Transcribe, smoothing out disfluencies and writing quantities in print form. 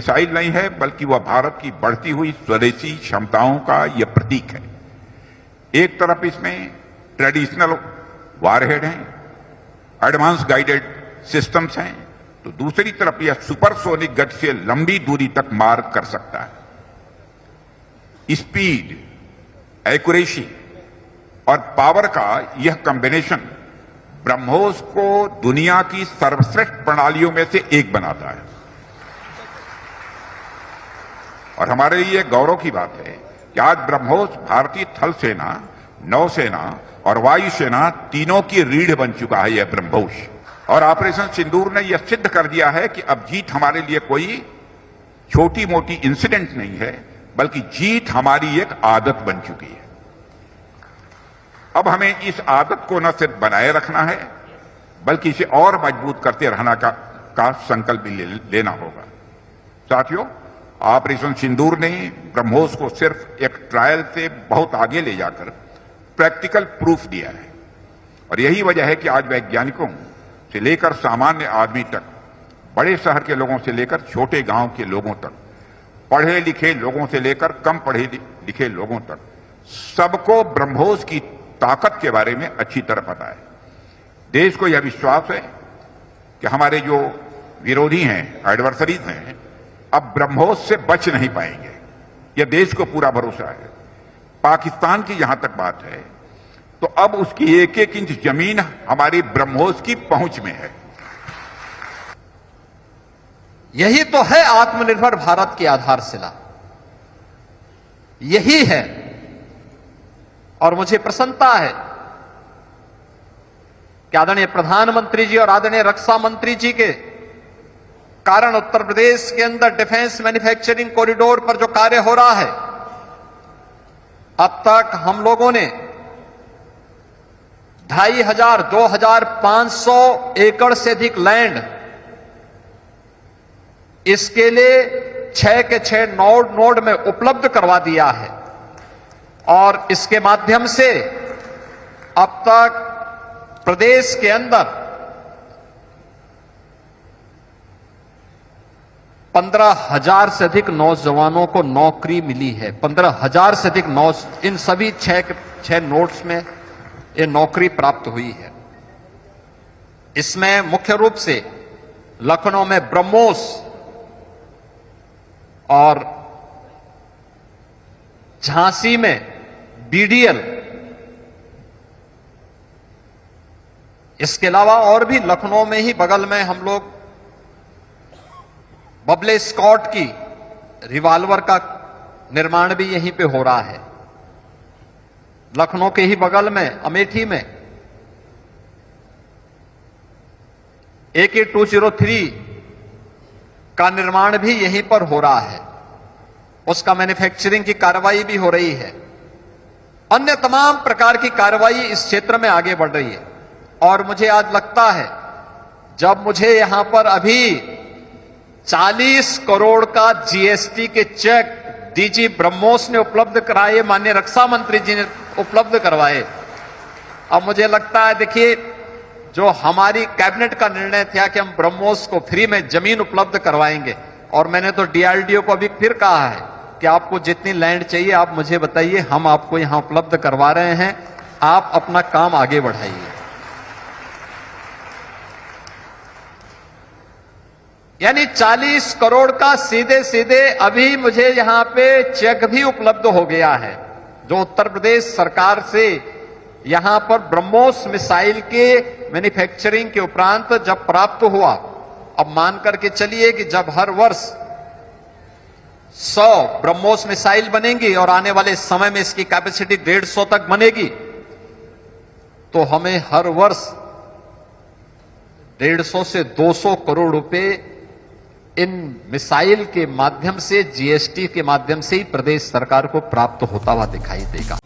Missile नहीं है, बल्कि वह भारत की बढ़ती हुई स्वदेशी क्षमताओं का यह प्रतीक है। एक तरफ इसमें ट्रेडिशनल वारहेड हैं, एडवांस गाइडेड सिस्टम्स हैं, तो दूसरी तरफ यह सुपरसोनिक गति से लंबी दूरी तक मार कर सकता है। स्पीड, एक्यूरेसी और पावर का यह कॉम्बिनेशन ब्रह्मोस को दुनिया की सर्वश्रेष्ठ प्रणालियों में से एक बनाता है। और हमारे लिए गौरव की बात है कि आज ब्रह्मोस भारतीय थल सेना, नौसेना और वायुसेना तीनों की रीढ़ बन चुका है। यह ब्रह्मोस और ऑपरेशन सिंदूर ने यह सिद्ध कर दिया है कि अब जीत हमारे लिए कोई छोटी मोटी इंसिडेंट नहीं है, बल्कि जीत हमारी एक आदत बन चुकी है। अब हमें इस आदत को न सिर्फ बनाए रखना है, बल्कि इसे और मजबूत करते रहना का संकल्प भी लेना होगा। साथियों, ऑपरेशन सिंदूर ने ब्रह्मोस को सिर्फ एक ट्रायल से बहुत आगे ले जाकर प्रैक्टिकल प्रूफ दिया है। और यही वजह है कि आज वैज्ञानिकों से लेकर सामान्य आदमी तक, बड़े शहर के लोगों से लेकर छोटे गांव के लोगों तक, पढ़े लिखे लोगों से लेकर कम पढ़े लिखे लोगों तक, सबको ब्रह्मोस की ताकत के बारे में अच्छी तरह पता है। देश को यह विश्वास है कि हमारे जो विरोधी हैं, एडवर्सरीज हैं, अब ब्रह्मोस से बच नहीं पाएंगे। यह देश को पूरा भरोसा है। पाकिस्तान की जहां तक बात है, तो अब उसकी एक एक इंच जमीन हमारी ब्रह्मोस की पहुंच में है। यही तो है आत्मनिर्भर भारत की आधारशिला, यही है। और मुझे प्रसन्नता है कि आदरणीय प्रधानमंत्री जी और आदरणीय रक्षा मंत्री जी के कारण उत्तर प्रदेश के अंदर डिफेंस मैन्युफैक्चरिंग कॉरिडोर पर जो कार्य हो रहा है, अब तक हम लोगों ने 2500-2500 एकड़ से अधिक लैंड इसके लिए 6 के 6 नोड में उपलब्ध करवा दिया है। और इसके माध्यम से अब तक प्रदेश के अंदर 15,000 से अधिक नौजवानों को नौकरी मिली है। 15,000 से अधिक इन सभी 6 नोड्स में ये नौकरी प्राप्त हुई है। इसमें मुख्य रूप से लखनऊ में ब्रह्मोस और झांसी में बीडीएल, इसके अलावा और भी लखनऊ में ही बगल में हम लोग बबले स्कॉट की रिवाल्वर का निर्माण भी यहीं पे हो रहा है। लखनऊ के ही बगल में अमेठी में AK-203 का निर्माण भी यहीं पर हो रहा है। उसका मैन्युफैक्चरिंग की कार्रवाई भी हो रही है। अन्य तमाम प्रकार की कार्रवाई इस क्षेत्र में आगे बढ़ रही है। और मुझे आज लगता है, जब मुझे यहां पर अभी 40 करोड़ का जीएसटी के चेक डीजी ब्रह्मोस ने उपलब्ध कराए, माननीय रक्षा मंत्री जी ने उपलब्ध करवाए, अब मुझे लगता है, देखिए, जो हमारी कैबिनेट का निर्णय था कि हम ब्रह्मोस को फ्री में जमीन उपलब्ध करवाएंगे, और मैंने तो डीआरडीओ को अभी फिर कहा है कि आपको जितनी लैंड चाहिए आप मुझे बताइए, हम आपको यहां उपलब्ध करवा रहे हैं, आप अपना काम आगे बढ़ाइए। यानी 40 करोड़ का सीधे सीधे अभी मुझे यहां पे चेक भी उपलब्ध हो गया है, जो उत्तर प्रदेश सरकार से यहां पर ब्रह्मोस मिसाइल के मैन्युफैक्चरिंग के उपरांत जब प्राप्त हुआ। अब मान करके चलिए कि जब हर वर्ष 100 ब्रह्मोस मिसाइल बनेंगी और आने वाले समय में इसकी कैपेसिटी 150 तक बनेगी, तो हमें हर वर्ष 150 से 200 करोड़ रुपए इन मिसाइल के माध्यम से, जीएसटी के माध्यम से ही प्रदेश सरकार को प्राप्त होता हुआ दिखाई देगा।